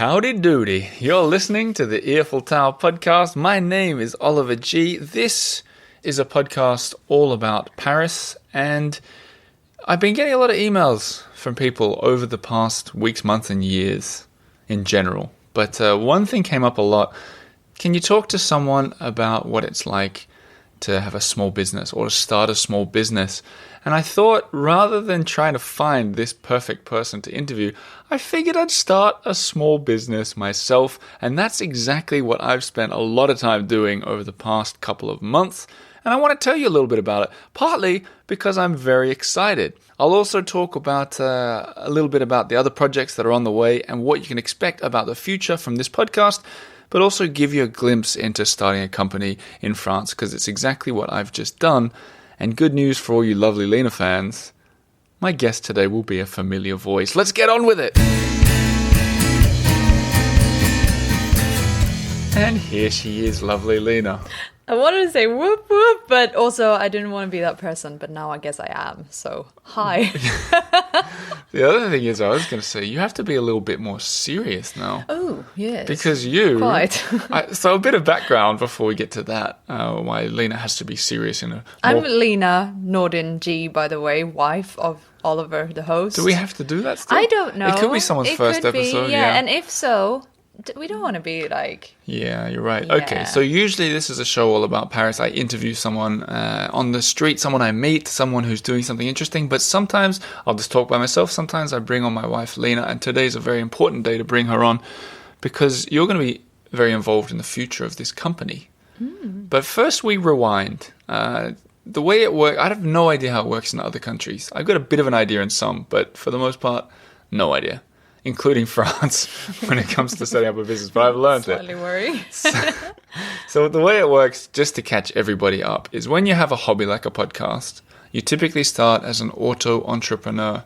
Howdy doody. You're listening to the Earful Tower podcast. My name is Oliver G. This is a podcast all about Paris, and I've been getting a lot of emails from people over the past weeks, months, and years in general. But one thing came up a lot. Can you talk to someone about what it's like to have a small business or to start a small business? And I thought, rather than trying to find this perfect person to interview, I figured I'd start a small business myself. And that's exactly what I've spent a lot of time doing over the past couple of months. And I want to tell you a little bit about it, partly because I'm very excited. I'll also talk about a little bit about the other projects that are on the way and what you can expect about the future from this podcast, but also give you a glimpse into starting a company in France, because it's exactly what I've just done. And good news for all you lovely Lina fans, my guest today will be a familiar voice. Let's get on with it! And here she is, lovely Lina. I wanted to say whoop whoop, but also I didn't want to be that person, but now I guess I am. So, hi. The other thing is, I was going to say, you have to be a little bit more serious now. Oh, yes. Because you... Quite. So a bit of background before we get to that, why Lina has to be serious in a... I'm Lina Nordin G, by the way, wife of Oliver, the host. Do we have to do that still? I don't know. It could be someone's first episode. Yeah, and if so... we don't want to be like... Yeah, you're right. Yeah. Okay, so usually this is a show all about Paris. I interview someone on the street, someone I meet, someone who's doing something interesting. But sometimes I'll just talk by myself. Sometimes I bring on my wife, Lina. And today's a very important day to bring her on because you're going to be very involved in the future of this company. But first we rewind. The way it works, I have no idea how it works in other countries. I've got a bit of an idea in some, but for the most part, no idea. Including France, when it comes to setting up a business. But I've learned it. Slightly worried. So the way it works, just to catch everybody up, is when you have a hobby like a podcast, you typically start as an auto-entrepreneur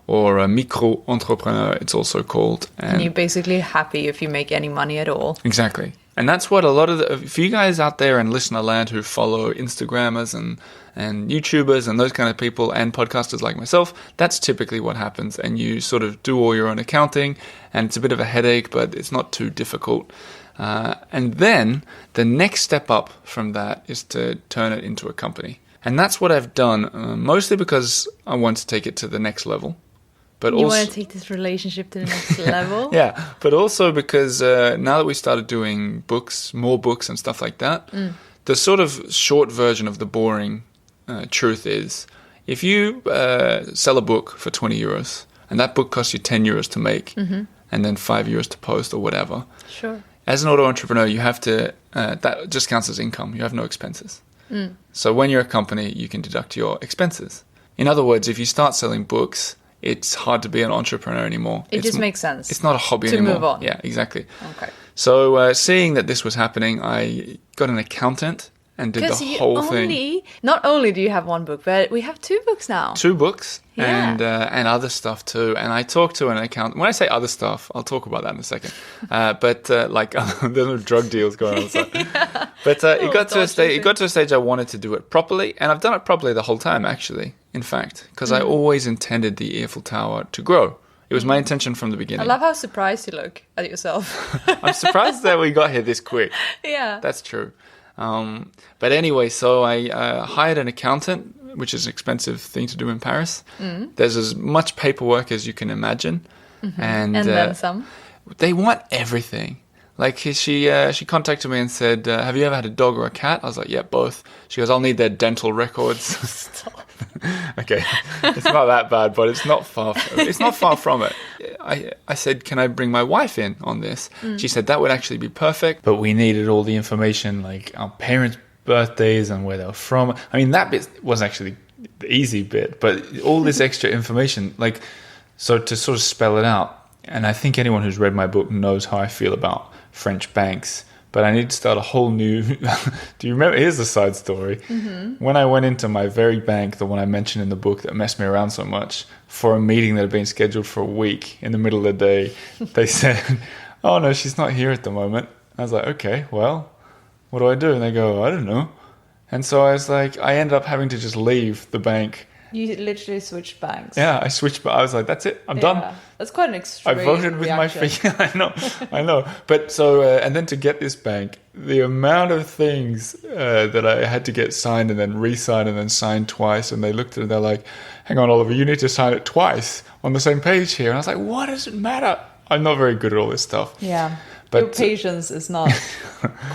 or a micro-entrepreneur, it's also called. And you're basically happy if you make any money at all. Exactly. And that's what a lot of if you guys out there in listener land who follow Instagrammers and YouTubers and those kind of people and podcasters like myself, that's typically what happens. And you sort of do all your own accounting, and it's a bit of a headache, but it's not too difficult. And then the next step up from that is to turn it into a company. And that's what I've done, mostly because I want to take it to the next level. But you also, want to take this relationship to the next level? Yeah, but also because now that we started doing books, more books and stuff like that, the sort of short version of the boring truth is, if you sell a book for 20 euros and that book costs you 10 euros to make and then 5 euros to post or whatever, sure. As an auto-entrepreneur, you have to, that just counts as income. You have no expenses. So when you're a company, you can deduct your expenses. In other words, if you start selling books, it's hard to be an entrepreneur anymore. It just makes sense. It's not a hobby anymore. To move on. Yeah, exactly. Okay. So seeing that this was happening, I got an accountant and did the whole thing. Not only do you have one book, but we have 2 books now. 2 books Yeah. and other stuff too. And I talked to an accountant. When I say other stuff, I'll talk about that in a second. But like there's no drug deals going on. So. But it got to a stage. It got to a stage I wanted to do it properly, and I've done it properly the whole time. Actually, in fact, because I always intended the Earful Tower to grow. It was my intention from the beginning. I love how surprised you look at yourself. I'm surprised that we got here this quick. Yeah. That's true. But anyway, so I hired an accountant, which is an expensive thing to do in Paris. There's as much paperwork as you can imagine. And then some. They want everything. Like she contacted me and said, have you ever had a dog or a cat? I was like, yeah, both. She goes, I'll need their dental records. Stop. Okay, it's not that bad, but it's not far. It's not far from it. I said, can I bring my wife in on this? She said that would actually be perfect, but we needed all the information, like our parents' birthdays and where they were from. I mean, that bit was actually the easy bit, but all this extra information, like, so to sort of spell it out. And I think anyone who's read my book knows how I feel about French banks. But I need to start a whole new... Do you remember? Here's a side story. When I went into my very bank, the one I mentioned in the book that messed me around so much, for a meeting that had been scheduled for a week, in the middle of the day, they said, oh, no, she's not here at the moment. I was like, okay, well, what do I do? And they go, I don't know. And so I was like, I ended up having to just leave the bank You literally switched banks. Yeah, I switched, but I was like, that's it. I'm done. That's quite an extreme I voted with reaction. my feet. I know. But so, and then to get this bank, the amount of things that I had to get signed and then re-signed and then signed twice, and they looked at it, they're like, hang on, Oliver, you need to sign it twice on the same page here. And I was like, what does it matter? I'm not very good at all this stuff. Yeah. But your patience is not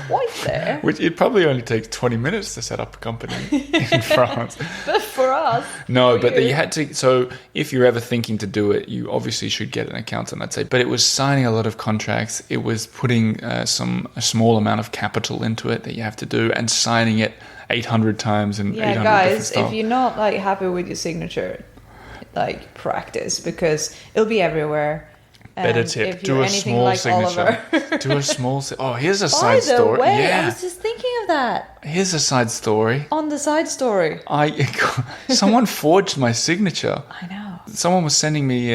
quite there. Which it probably only takes 20 minutes to set up a company in France. But for us. No, but you had to. So if you're ever thinking to do it, you obviously should get an accountant, I'd say. But it was signing a lot of contracts. It was putting a small amount of capital into it that you have to do and signing it 800 times in 800 different guys, styles. if you're not like happy with your signature, like practice because it'll be everywhere. Better tip: do a small like signature. Do a small. Oh, here's a side By the story. way, Yeah, I was just thinking of that. Here's a side story. On the side story. Someone forged my signature. I know. Someone was sending me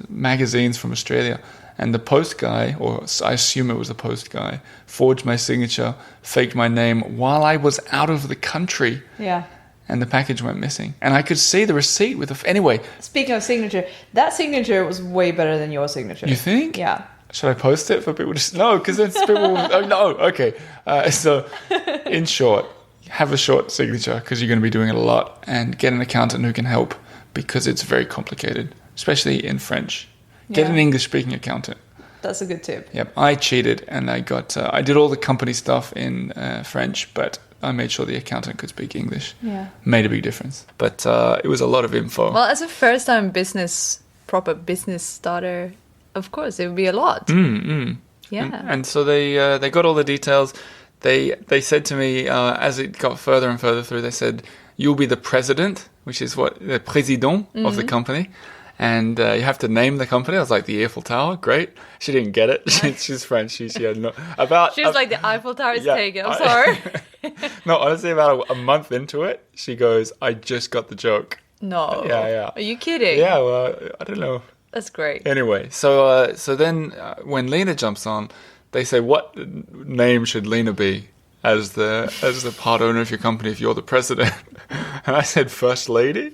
magazines from Australia, and the post guy, or I assume it was the post guy, forged my signature, faked my name while I was out of the country. Yeah. And the package went missing. And I could see the receipt with the... Anyway. Speaking of signature, that signature was way better than your signature. You think? Yeah. Should I post it for people to... No, because then people will... Oh, no, okay. So, in short, have a short signature because you're going to be doing it a lot, and get an accountant who can help because it's very complicated, especially in French. Get an English-speaking accountant. That's a good tip. Yep. I cheated and I got... I did all the company stuff in French, but... I made sure the accountant could speak English. Yeah. Made a big difference. But it was a lot of info. Well, as a first-time proper business starter, of course, it would be a lot. Yeah. And so they got all the details. They said to me, as it got further and further through, they said, you'll be the president, which is the président of the company. And you have to name the company. I was like, the Earful Tower, great. She didn't get it. She's French. She had no She was like, the Eiffel Tower is taken. I'm sorry. No, honestly, about a month into it, she goes, I just got the joke. No. Yeah. Are you kidding? Yeah, well, I don't know. That's great. Anyway, so then when Lina jumps on, they say, what name should Lina be as the part owner of your company if you're the president? And I said, First Lady.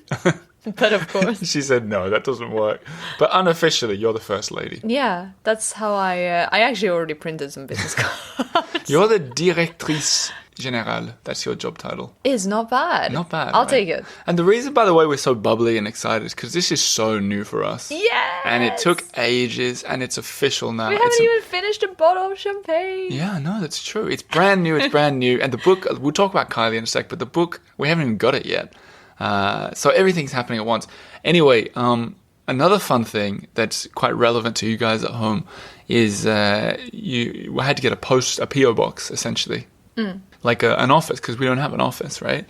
But of course. She said, no, that doesn't work. But unofficially, you're the first lady. Yeah, that's how I actually already printed some business cards. You're the directrice générale. That's your job title. It's not bad. Not bad. I'll right? take it. And the reason, by the way, we're so bubbly and excited is because this is so new for us. Yes! And it took ages, and it's official now. We haven't even finished a bottle of champagne. Yeah, no, that's true. It's brand new. And the book, we'll talk about Kylie in a sec, but the book, we haven't even got it yet. So everything's happening at once. Anyway, another fun thing that's quite relevant to you guys at home is you had to get a PO box, essentially. Like an office, because we don't have an office, right?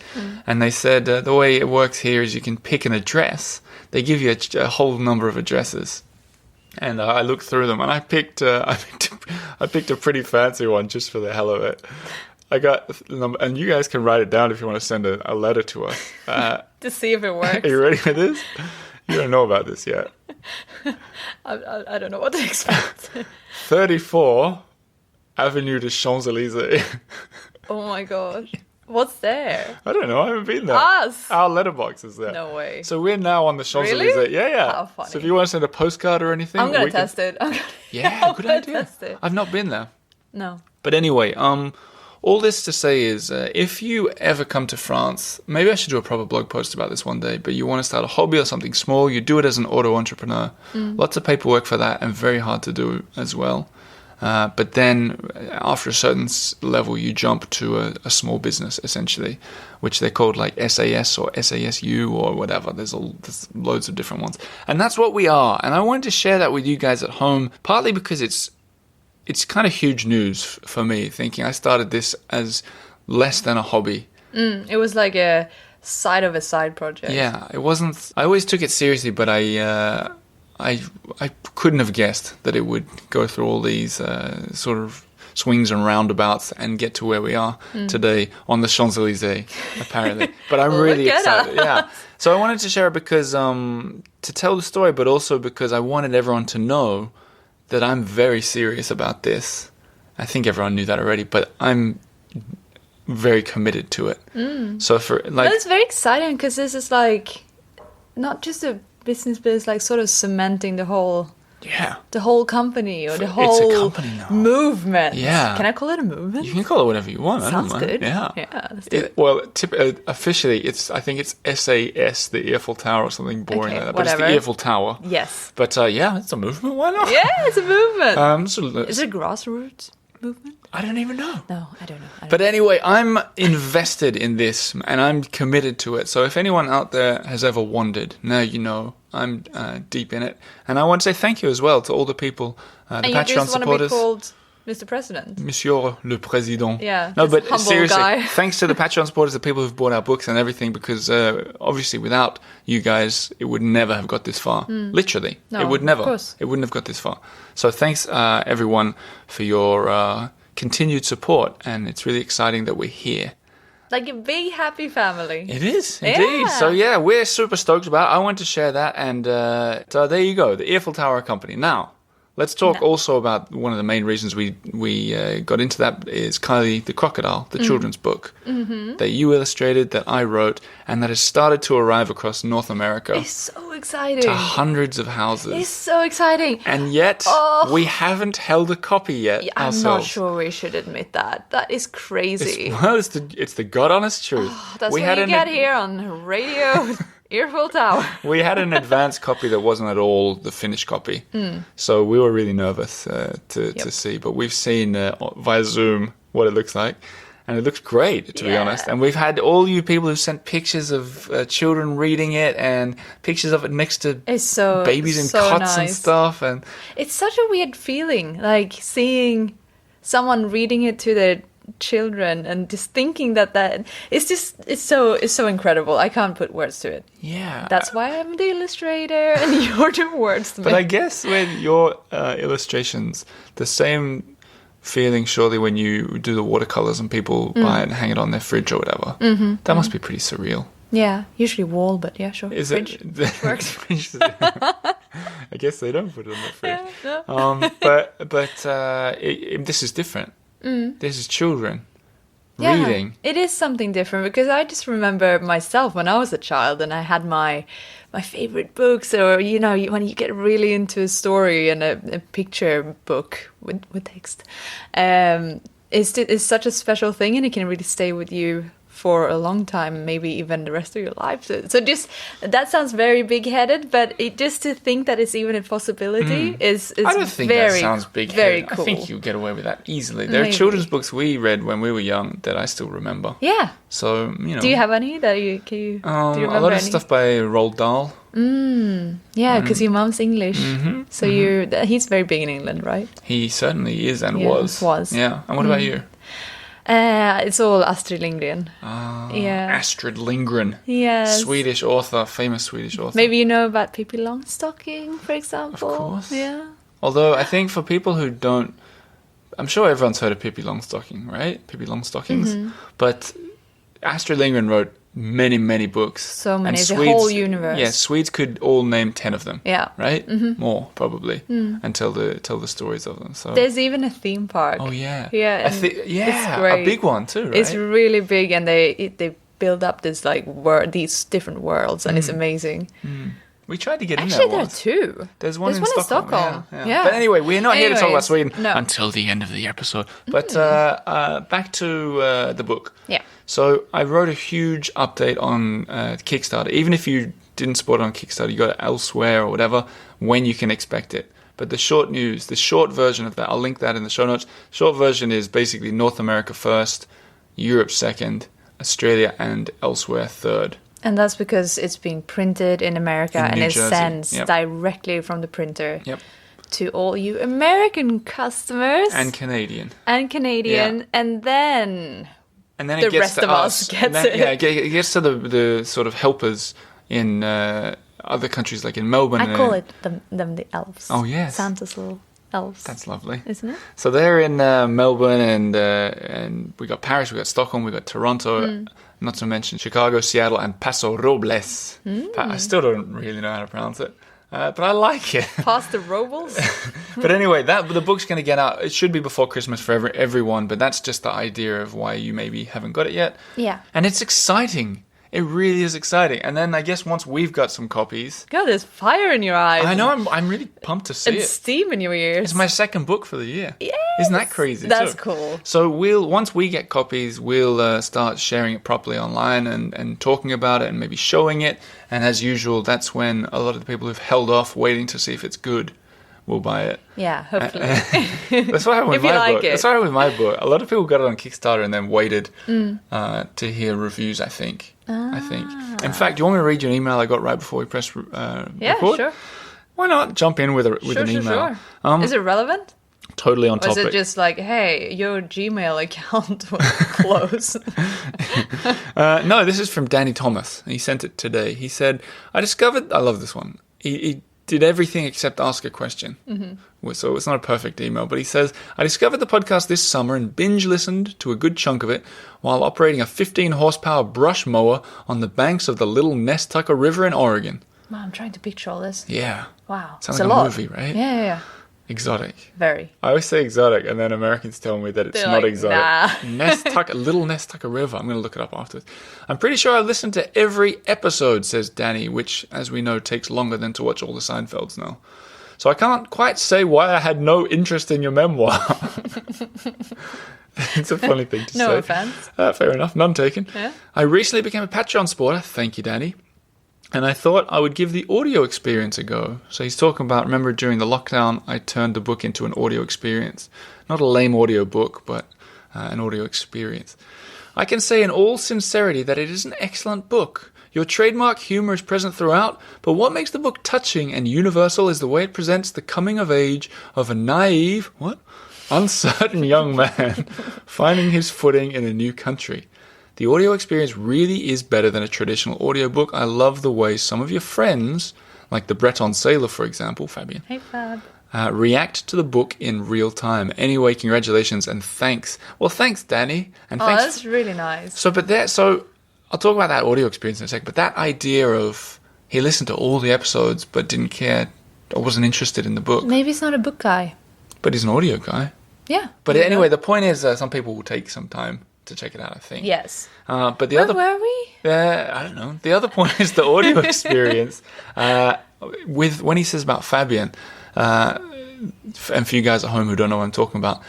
And they said the way it works here is you can pick an address. They give you a whole number of addresses. And I looked through them, and I picked a pretty fancy one just for the hell of it. I got the number, and you guys can write it down if you want to send a letter to us. To see if it works. Are you ready for this? You don't know about this yet. I don't know what to expect. 34 Avenue de Champs-Élysées. Oh my gosh. What's there? I don't know. I haven't been there. Us? Our letterbox is there. No way. So we're now on the Champs-Élysées. Really? Yeah. How funny. So if you want to send a postcard or anything, I'm going to test it. Yeah, good idea. Test it. I've not been there. No. But anyway, all this to say is, if you ever come to France, maybe I should do a proper blog post about this one day, but you want to start a hobby or something small, you do it as an auto entrepreneur. Lots of paperwork for that and very hard to do as well. But then after a certain level, you jump to a small business, essentially, which they're called like SAS or SASU or whatever. There's loads of different ones. And that's what we are. And I wanted to share that with you guys at home, partly because it's kind of huge news for me, thinking I started this as less than a hobby. It was like a side of a side project. Yeah, it wasn't. I always took it seriously, but I couldn't have guessed that it would go through all these sort of swings and roundabouts and get to where we are today on the Champs-Élysées, apparently. But I'm really excited. Yeah. So I wanted to share it because to tell the story, but also because I wanted everyone to know that I'm very serious about this. I think everyone knew that already, but I'm very committed to it. So for like, That's very exciting because this is like not just a business, but it's like sort of cementing the whole company or the It's whole a company now. movement. Yeah. Can I call it a movement? You can call it whatever you want. Sounds I don't mind. good. Yeah. Yeah, let's do it. Well, officially, I think it's SAS, the Earful Tower, or something boring Okay, like that. whatever. But it's the Earful Tower. Yes. But yeah, it's a movement. Why not? Yeah, it's a movement. So Is it a grassroots movement? I don't even know. No, I don't know. But anyway, I'm invested in this and I'm committed to it. So if anyone out there has ever wondered, now you know I'm deep in it. And I want to say thank you as well to all the people, the and you Patreon just want to be supporters. called Mr. President. Monsieur le Président. Yeah, No, this but humble seriously, guy. thanks to the Patreon supporters, the people who've bought our books and everything, because obviously without you guys, it would never have got this far. Literally. No, it would never. of course. It wouldn't have got this far. So thanks, everyone, for your continued support. And it's really exciting that we're here. Like a big happy family. It is, indeed. Yeah. So, yeah, we're super stoked about it. I want to share that. And so there you go, the Earful Tower Company. Now, let's talk also about one of the main reasons we got into that is Kylie the Crocodile, the children's book that you illustrated, that I wrote, and that has started to arrive across North America It's so exciting. to hundreds of houses. It's so exciting. And yet, we haven't held a copy yet I'm ourselves. not sure we should admit that. That is crazy. It's the God honest truth. That's we what had you an- get here on Radio Earful Tower. We had an advanced copy that wasn't at all the finished copy. So we were really nervous to see. But we've seen via Zoom what it looks like. And it looks great, to be Yeah. honest. And we've had all you people who sent pictures of children reading it and pictures of it next to It's so babies in so cots and nice. stuff. And It's such a weird feeling, like seeing someone reading it to their children and just thinking that it's so incredible. I can't put words to it. yeah. That's why I'm the illustrator and you're the wordsmith. But I guess with your illustrations, the same feeling surely when you do the watercolors and people buy it and hang it on their fridge or whatever. That must be pretty surreal. yeah, usually wall, but yeah, sure. Is Fridge. it? works. I guess they don't put it on the fridge. Yeah, no. But this is different. This is children reading. It is something different because I just remember myself when I was a child and I had my favorite books, or when you get really into a story and a picture book with text, it's such a special thing and it can really stay with you for a long time, maybe even the rest of your life. So just that sounds very big-headed, but just to think that it's even a possibility is I don't think very, that sounds big. very cool. I think you get away with that easily. There are Maybe. children's books we read when we were young that I still remember. Yeah. So Do you have any that do you a remember lot of any? stuff by Roald Dahl. Yeah, because your mom's English, so he's very big in England, right? He certainly is and Yeah, was. Yeah. And what about you? It's all Astrid Lindgren. Yeah. Astrid Lindgren. Yes. Swedish author, famous Swedish author. Maybe you know about Pippi Longstocking, for example. Of course. Yeah. Although I think for people who don't, I'm sure everyone's heard of Pippi Longstocking, right? Pippi Longstockings. But Astrid Lindgren wrote many, many books. So many, And the whole universe. Yeah, Swedes could all name 10 of them. Yeah. Right? More, probably. And tell the stories of them. So. There's even a theme park. Oh, yeah. Yeah, It's it's great. a big one too, right? It's really big, and they build up this these different worlds, and it's amazing. We tried to get Actually, in there there are once. two. There's one in in Stockholm. Stockholm. Yeah. But anyway, we're not here to talk about Anyways, Sweden no. until the end of the episode. But back to the book. Yeah. So I wrote a huge update on Kickstarter. Even if you didn't support it on Kickstarter, you got it elsewhere or whatever, when you can expect it. But the short version of that, I'll link that in the show notes. Short version is basically North America first, Europe second, Australia and elsewhere third. And that's because it's being printed in America In and New it's Jersey. sent Yep. directly from the printer Yep. to all you American customers And Canadian. and Canadian, Yeah. and then And then The it gets rest to of us And gets then, it. Yeah, it gets to the sort of helpers in other countries, like in Melbourne. I call it them the elves. Oh, yes. Santa's little elves. That's lovely. Isn't it? So they're in Melbourne, and we got Paris, we got Stockholm, we got Toronto, not to mention Chicago, Seattle, and Paso Robles. I still don't really know how to pronounce it, but I like it. Past the Robles. But anyway, the book's going to get out. It should be before Christmas for everyone, but that's just the idea of why you maybe haven't got it yet. Yeah. And it's exciting. It really is exciting. And then I guess once we've got some copies... God, there's fire in your eyes. I know, I'm really pumped to see and it. steam in your ears. It's my second book for the year. Yes! Isn't that crazy? That's too? cool. So once we get copies, we'll start sharing it properly online and talking about it and maybe showing it. And as usual, that's when a lot of the people who've held off waiting to see if it's good will buy it. Yeah, hopefully. That's what happened with If you my like book. it. That's what happened with my book. A lot of people got it on Kickstarter and then waited to hear reviews, I think. In fact, do you want me to read you an email I got right before we press Yeah, record? sure. Why not jump in with an email? Sure. Is it relevant? Totally on Or is topic. it just like, hey, your Gmail account was closed? No, this is from Danny Thomas. He sent it today. He said, I love this one. He did everything except ask a question. Mm-hmm. So it's not a perfect email, but he says, I discovered the podcast this summer and binge listened to a good chunk of it while operating a 15 horsepower brush mower on the banks of the Little Nestucca River in Oregon. Wow, I'm trying to picture all this. Yeah. Wow. Sounds it's like a lot. movie, right? Yeah. Exotic. Very. I always say exotic, and then Americans tell me that it's They're not like, exotic. nah. Little Nestucca River. I'm going to look it up afterwards. I'm pretty sure I listened to every episode, says Danny, which, as we know, takes longer than to watch all the Seinfelds now. So I can't quite say why I had no interest in your memoir. It's a funny thing to say. No offense. Fair enough. None taken. Yeah. I recently became a Patreon supporter. Thank you, Danny. And I thought I would give the audio experience a go. So he's talking about, remember during the lockdown, I turned the book into an audio experience. Not a lame audio book, but an audio experience. I can say in all sincerity that it is an excellent book. Your trademark humor is present throughout, but what makes the book touching and universal is the way it presents the coming of age of a naive, uncertain young man finding his footing in a new country. The audio experience really is better than a traditional audiobook. I love the way some of your friends, like the Breton sailor, for example, Fabian, Hey, Fab. react to the book in real time. Anyway, congratulations and thanks. Well, thanks, Danny. And thanks. That's really nice. So I'll talk about that audio experience in a sec, but that idea of he listened to all the episodes but didn't care or wasn't interested in the book. Maybe he's not a book guy. But he's an audio guy. Yeah. But anyway, the point is some people will take some time to check it out, I think. Yes. But the Where other... were we? I don't know. The other point is the audio experience. When he says about Fabian, and for you guys at home who don't know what I'm talking about,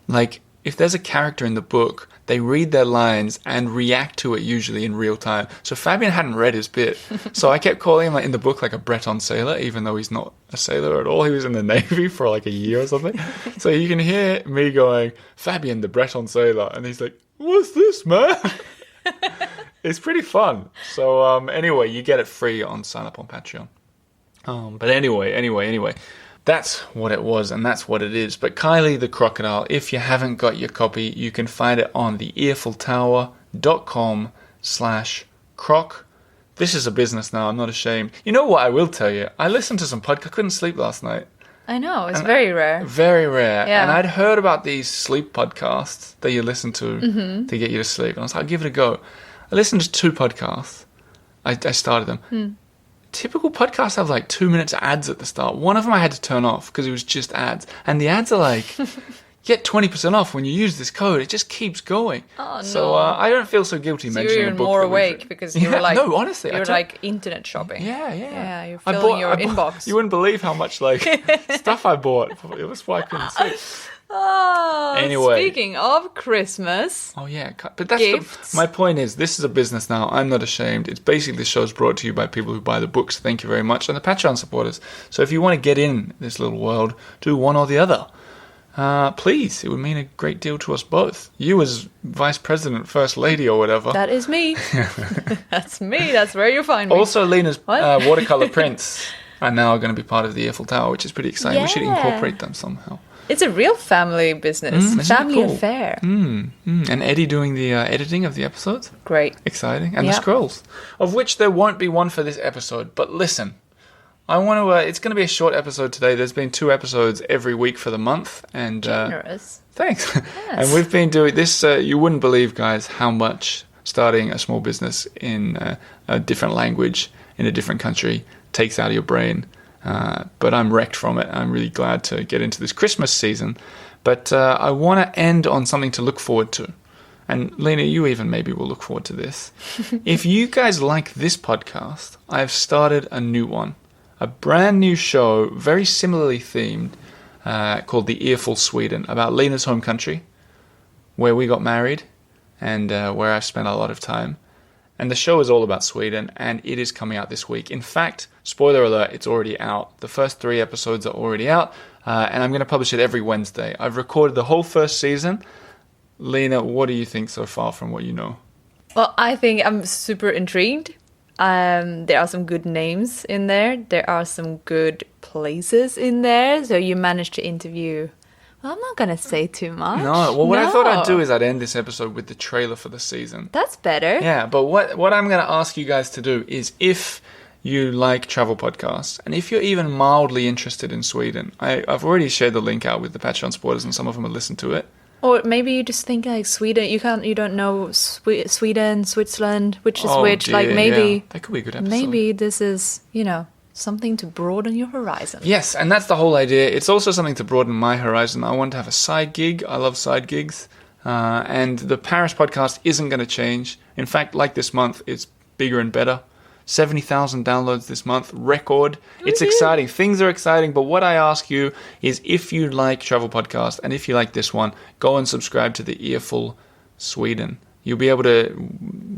like if there's a character in the book, they read their lines and react to it usually in real time. So Fabian hadn't read his bit, so I kept calling him in the book like a Breton sailor, even though he's not a sailor at all. He was in the Navy for like a year or something. So you can hear me going, Fabian, the Breton sailor, and he's like, what's this, man? It's pretty fun. So anyway, you get it free on sign up on Patreon. But anyway, that's what it was and that's what it is. But Kylie the Crocodile, if you haven't got your copy, you can find it on the earfultower.com/croc. This is a business now, I'm not ashamed. You know what I will tell you? I listened to some podcasts, I couldn't sleep last night. I know, it's very rare. Very rare. Yeah. And I'd heard about these sleep podcasts that you listen to to get you to sleep. And I was like, I'll give it a go. I listened to 2 podcasts. I started them. Typical podcasts have like 2 minutes ads at the start. One of them I had to turn off because it was just ads. And the ads are like, get 20% off when you use this code. It just keeps going. Oh, So no. I don't feel so guilty So mentioning you're a book. more that we've awake written. because you were like, no, honestly, you're like internet shopping. Yeah. Yeah, you're I filling your inbox. You wouldn't believe how much like stuff I bought. It was why I couldn't sleep. Oh, Anyway. Speaking of Christmas, Oh yeah, but that's Gifts. my point is this is a business now. I'm not ashamed. It's basically the show's brought to you by people who buy the books. Thank you very much, and the Patreon supporters. So if you want to get in this little world, do one or the other. Please, it would mean a great deal to us both. You as vice president, first lady, or whatever. that is me. That's me. That's where you find me. Also, Lina's What? watercolor prints are now going to be part of the Earful Tower, which is pretty exciting. We should Yeah. incorporate them somehow. It's a real family business, isn't it family cool? affair. And Eddie doing the editing of the episodes. Great. Exciting. And the Yeah. scrolls, of which there won't be one for this episode. But listen, I want to. It's going to be a short episode today. There's been 2 episodes every week for the month, and Generous. thanks. And we've been doing this. You wouldn't believe, guys, how much starting a small business in a different language in a different country takes out of your brain. But I'm wrecked from it. I'm really glad to get into this Christmas season. But I want to end on something to look forward to. and Lina, you even maybe will look forward to this. If you guys like this podcast, I've started a new one. A brand new show, very similarly themed, called The Earful Sweden, about Lina's home country, where we got married, and where I've spent a lot of time. And the show is all about Sweden, and it is coming out this week. In fact, spoiler alert, it's already out. The first 3 episodes are already out, and I'm going to publish it every Wednesday. I've recorded the whole first season. Lina, what do you think so far from what you know? Well, I think I'm super intrigued. There are some good names in there. There are some good places in there. So you managed to interview... Well, I'm not going to say too much. No, well, what I thought I'd do is I'd end this episode with the trailer for the season. That's better. Yeah, but what I'm going to ask you guys to do is, if you like travel podcasts, and if you're even mildly interested in Sweden, I've already shared the link out with the Patreon supporters, and some of them have listened to it. Or maybe you just think like Sweden. You don't know Sweden, Switzerland, which is which. Dear, like maybe yeah. That could be a good episode. Maybe this is something to broaden your horizon. Yes, and that's the whole idea. It's also something to broaden my horizon. I want to have a side gig. I love side gigs. And the Paris podcast isn't going to change. In fact, like this month, it's bigger and better. 70,000 downloads this month. Record. It's exciting. Things are exciting. But what I ask you is, if you like travel podcasts, and if you like this one, go and subscribe to the Earful Sweden. You'll be able to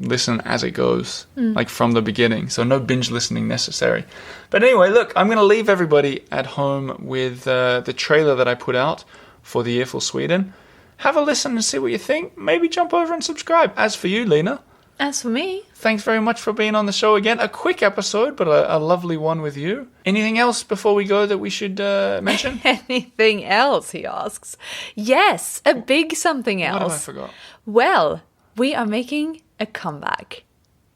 listen as it goes, like from the beginning. So no binge listening necessary. But anyway, look, I'm going to leave everybody at home with the trailer that I put out for the Earful Sweden. Have a listen and see what you think. Maybe jump over and subscribe. As for you, Lina. As for me. Thanks very much for being on the show again. A quick episode, but a lovely one with you. Anything else before we go that we should mention? Anything else, he asks. Yes, a big something else. What have I forgot? Well... we are making a comeback.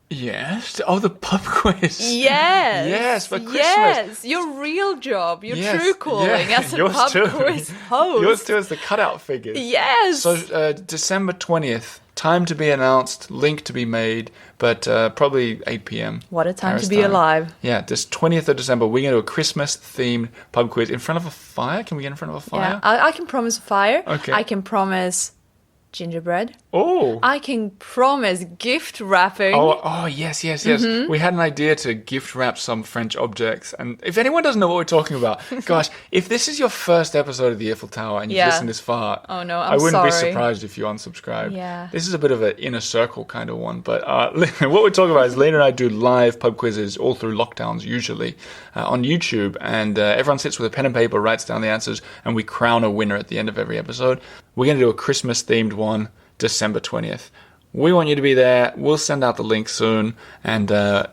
Yes. Oh, the pub quiz. Yes. Yes, for Christmas. Yes, your real job, your true calling as a pub quiz host. Yours too, as the cutout figures. Yes. So December 20th, time to be announced, link to be made, but probably 8 p.m. What a time Paris to be alive. Yeah, this 20th of December, we're going to do a Christmas-themed pub quiz in front of a fire. Can we get in front of a fire? Yeah, I can promise a fire. Okay. I can promise... gingerbread. Oh. I can promise gift wrapping. Oh, yes. We had an idea to gift wrap some French objects. And if anyone doesn't know what we're talking about, gosh, if this is your first episode of the Earful Tower and you've listened this far, oh no, I wouldn't be surprised if you unsubscribe. Yeah. This is a bit of an inner circle kind of one. But what we're talking about is Lina and I do live pub quizzes all through lockdowns, usually, on YouTube. And everyone sits with a pen and paper, writes down the answers, and we crown a winner at the end of every episode. We're going to do a Christmas-themed one, December 20th. We want you to be there. We'll send out the link soon, and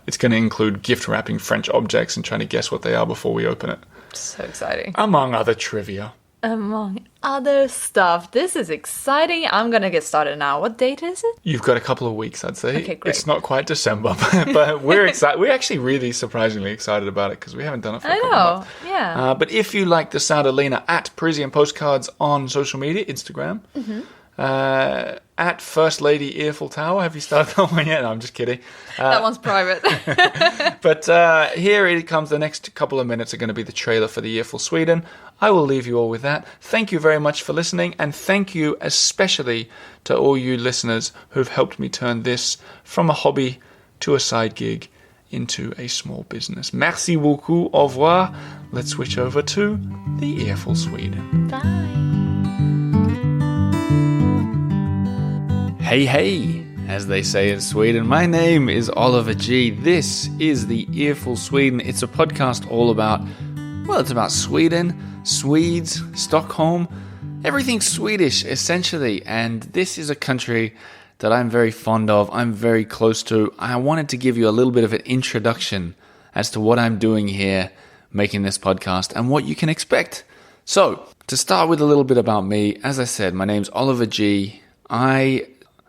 it's going to include gift wrapping French objects and trying to guess what they are before we open it. So exciting. Among other trivia. Among other stuff. This is exciting. I'm going to get started now. What date is it? You've got a couple of weeks, I'd say. Okay, great. It's not quite December, but we're excited. We're actually really surprisingly excited about it because we haven't done it for a couple of months. Yeah. But if you like the sound of Lina, at Parisian Postcards on social media, Instagram. Mm-hmm. At First Lady Earful Tower. Have you started that one yet? No, I'm just kidding. That one's private. But here it comes. The next couple of minutes are going to be the trailer for the Earful Sweden. I will leave you all with that. Thank you very much for listening, and thank you especially to all you listeners who've helped me turn this from a hobby to a side gig into a small business. Merci beaucoup. Au revoir. Let's switch over to the Earful Sweden. Bye. Hey, as they say in Sweden. My name is Oliver G. This is the Earful Sweden. It's a podcast all about, well, it's about Sweden, Swedes, Stockholm, everything Swedish, essentially. And this is a country that I'm very fond of, I'm very close to. I wanted to give you a little bit of an introduction as to what I'm doing here, making this podcast, and what you can expect. So, to start with a little bit about me, as I said, my name's Oliver G.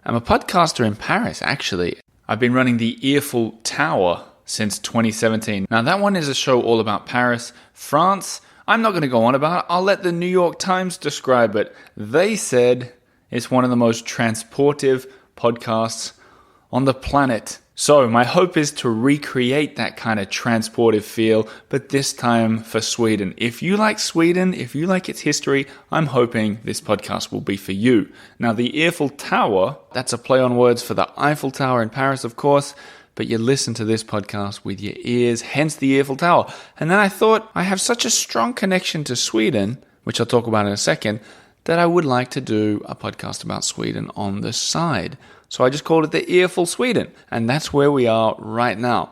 I'm a podcaster in Paris, actually. I've been running the Earful Tower since 2017. Now, that one is a show all about Paris, France. I'm not going to go on about it. I'll let the New York Times describe it. They said it's one of the most transportive podcasts on the planet. So my hope is to recreate that kind of transportive feel, but this time for Sweden. If you like Sweden, if you like its history, I'm hoping this podcast will be for you. Now, the Earful Tower, that's a play on words for the Eiffel Tower in Paris, of course, but you listen to this podcast with your ears, hence the Earful Tower. And then I thought, I have such a strong connection to Sweden, which I'll talk about in a second, that I would like to do a podcast about Sweden on the side. So I just called it the Earful Sweden, and that's where we are right now.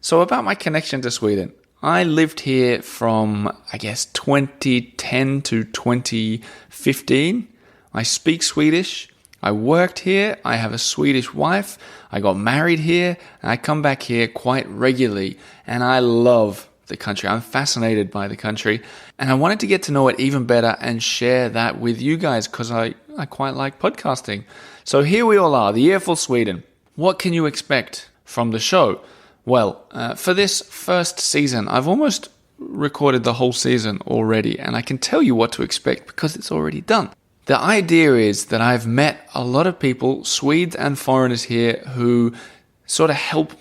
So about my connection to Sweden, I lived here from, 2010 to 2015. I speak Swedish. I worked here. I have a Swedish wife. I got married here, and I come back here quite regularly, and I love the country. I'm fascinated by the country, and I wanted to get to know it even better and share that with you guys because I quite like podcasting. So here we all are, the Earful Sweden. What can you expect from the show? Well, for this first season, I've almost recorded the whole season already, and I can tell you what to expect because it's already done. The idea is that I've met a lot of people, Swedes and foreigners here, who sort of help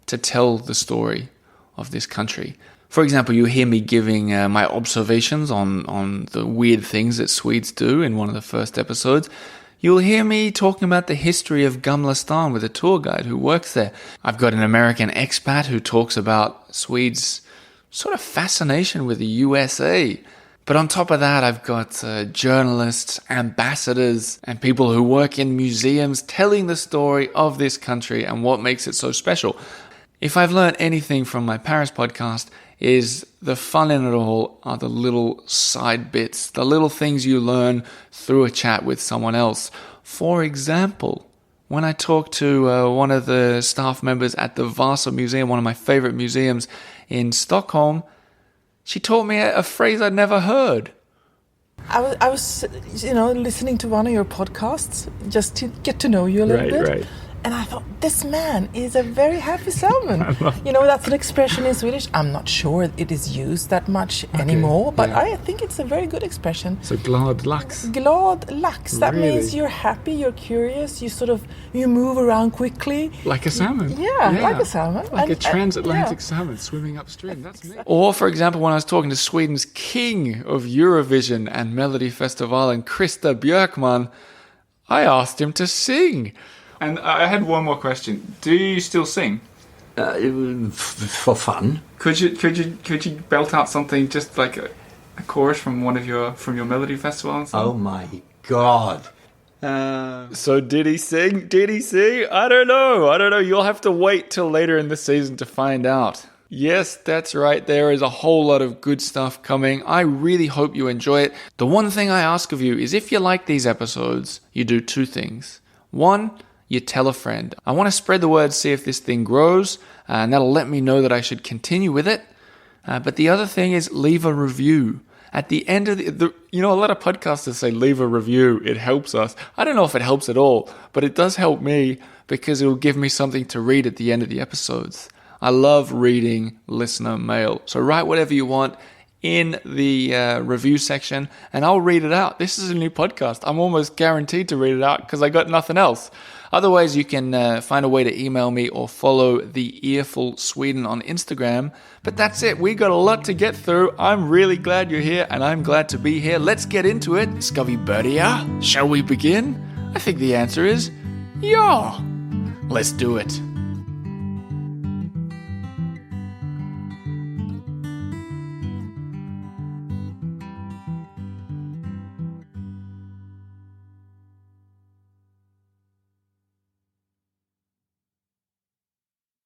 to tell the story of this country. For example, you hear me giving my observations on the weird things that Swedes do in one of the first episodes. You'll hear me talking about the history of Gamla Stan with a tour guide who works there. I've got an American expat who talks about Swedes' sort of fascination with the USA. But on top of that, I've got journalists, ambassadors, and people who work in museums telling the story of this country and what makes it so special. If I've learned anything from my Paris podcast, is the fun in it all are the little side bits, the little things you learn through a chat with someone else. For example, when I talked to one of the staff members at the Vasa Museum, one of my favorite museums in Stockholm, she taught me a phrase I'd never heard. I was listening to one of your podcasts just to get to know you a little bit. Right. And I thought, this man is a very happy salmon. That's an expression in Swedish. I'm not sure it is used that much anymore, but I think it's a very good expression. So glad lax. Glad lax. That means you're happy, you're curious, you move around quickly. Like a salmon. Yeah, like a salmon. Like a transatlantic salmon swimming upstream. That's me. Or, for example, when I was talking to Sweden's king of Eurovision and Melody Festival and Krista Björkman, I asked him to sing. And I had one more question. Do you still sing? For fun. Could you belt out something just like a chorus from from your Melody Festival and something? Oh my God. So did he sing? I don't know. You'll have to wait till later in the season to find out. Yes, that's right. There is a whole lot of good stuff coming. I really hope you enjoy it. The one thing I ask of you is if you like these episodes, you do two things. One, you tell a friend. I want to spread the word, see if this thing grows, and that'll let me know that I should continue with it. But the other thing is leave a review. At the end of a lot of podcasters say leave a review. It helps us. I don't know if it helps at all, but it does help me because it will give me something to read at the end of the episodes. I love reading listener mail. So write whatever you want in the review section, and I'll read it out. This is a new podcast. I'm almost guaranteed to read it out because I got nothing else. Otherwise, you can find a way to email me or follow the Earful Sweden on Instagram. But that's it. We got a lot to get through. I'm really glad you're here, and I'm glad to be here. Let's get into it. Ska vi börja? Shall we begin? I think the answer is yeah. Let's do it.